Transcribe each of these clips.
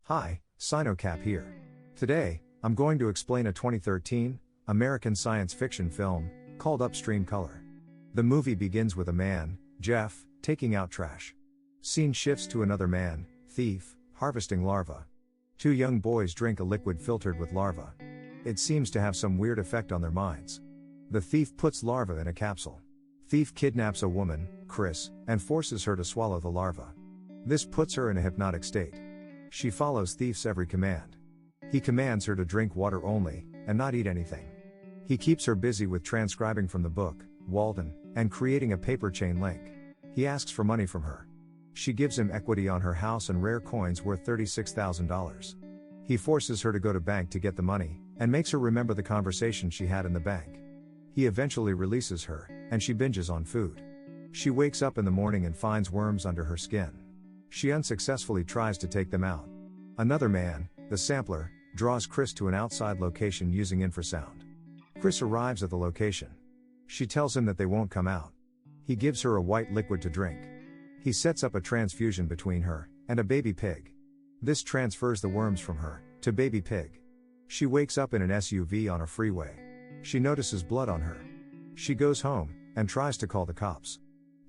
Hi, Sinocap here. Today, I'm going to explain a 2013 American science fiction film called Upstream Color. The movie begins with a man, Jeff, taking out trash. Scene shifts to another man, Thief, harvesting larvae. Two young boys drink a liquid filtered with larva. It seems to have some weird effect on their minds. The thief puts larva in a capsule. Thief kidnaps a woman, Chris, and forces her to swallow the larva. This puts her in a hypnotic state. She follows Thief's every command. He commands her to drink water only, and not eat anything. He keeps her busy with transcribing from the book, Walden, and creating a paper chain link. He asks for money from her. She gives him equity on her house and rare coins worth $36,000. He forces her to go to bank to get the money, and makes her remember the conversation she had in the bank. He eventually releases her, and she binges on food. She wakes up in the morning and finds worms under her skin. She unsuccessfully tries to take them out. Another man, the sampler, draws Chris to an outside location using infrasound. Chris arrives at the location. She tells him that they won't come out. He gives her a white liquid to drink. He sets up a transfusion between her and a baby pig. This transfers the worms from her to baby pig. She wakes up in an SUV on a freeway. She notices blood on her. She goes home and tries to call the cops,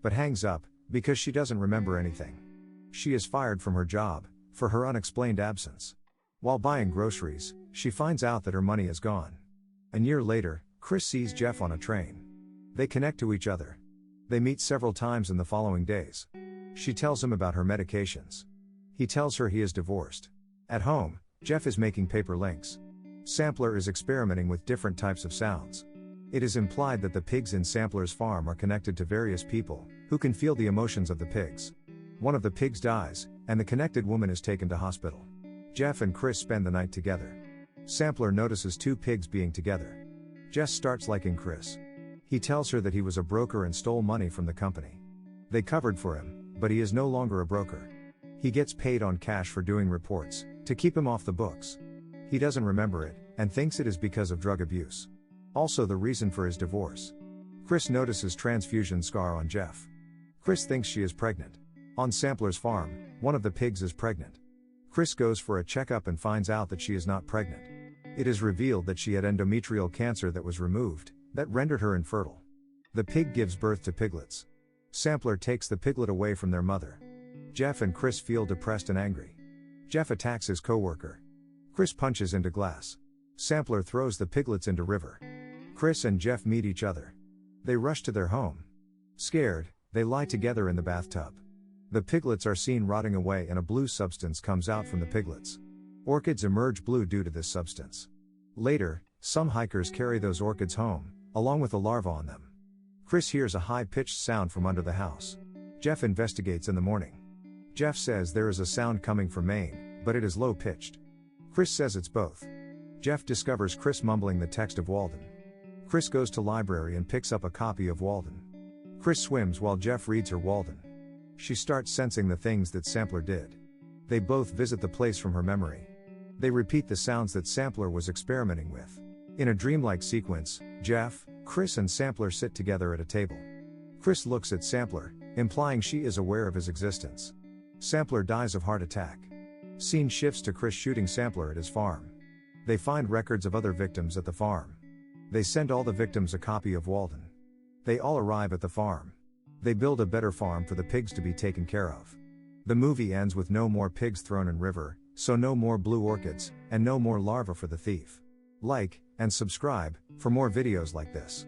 but hangs up because she doesn't remember anything. She is fired from her job for her unexplained absence. While buying groceries, she finds out that her money is gone. A year later, Chris sees Jeff on a train. They connect to each other. They meet several times in the following days. She tells him about her medications. He tells her he is divorced. At home, Jeff is making paper links. Sampler is experimenting with different types of sounds. It is implied that the pigs in Sampler's farm are connected to various people who can feel the emotions of the pigs. One of the pigs dies, and the connected woman is taken to hospital. Jeff and Chris spend the night together. Sampler notices two pigs being together. Jeff starts liking Chris. He tells her that he was a broker and stole money from the company. They covered for him, but he is no longer a broker. He gets paid on cash for doing reports to keep him off the books. He doesn't remember it, and thinks it is because of drug abuse. Also the reason for his divorce. Chris notices transfusion scar on Jeff. Chris thinks she is pregnant. On Sampler's farm, one of the pigs is pregnant. Chris goes for a checkup and finds out that she is not pregnant. It is revealed that she had endometrial cancer that was removed, that rendered her infertile. The pig gives birth to piglets. Sampler takes the piglet away from their mother. Jeff and Chris feel depressed and angry. Jeff attacks his coworker. Chris punches into glass. Sampler throws the piglets into river. Chris and Jeff meet each other. They rush to their home. Scared, they lie together in the bathtub. The piglets are seen rotting away and a blue substance comes out from the piglets. Orchids emerge blue due to this substance. Later, some hikers carry those orchids home, along with a larva on them. Chris hears a high-pitched sound from under the house. Jeff investigates in the morning. Jeff says there is a sound coming from Maine, but it is low-pitched. Chris says it's both. Jeff discovers Chris mumbling the text of Walden. Chris goes to library and picks up a copy of Walden. Chris swims while Jeff reads her Walden. She starts sensing the things that Sampler did. They both visit the place from her memory. They repeat the sounds that Sampler was experimenting with. In a dreamlike sequence, Jeff, Chris and Sampler sit together at a table. Chris looks at Sampler, implying she is aware of his existence. Sampler dies of heart attack. Scene shifts to Chris shooting Sampler at his farm. They find records of other victims at the farm. They send all the victims a copy of Walden. They all arrive at the farm. They build a better farm for the pigs to be taken care of. The movie ends with no more pigs thrown in river, so no more blue orchids, and no more larvae for the thief. Like, and subscribe, for more videos like this.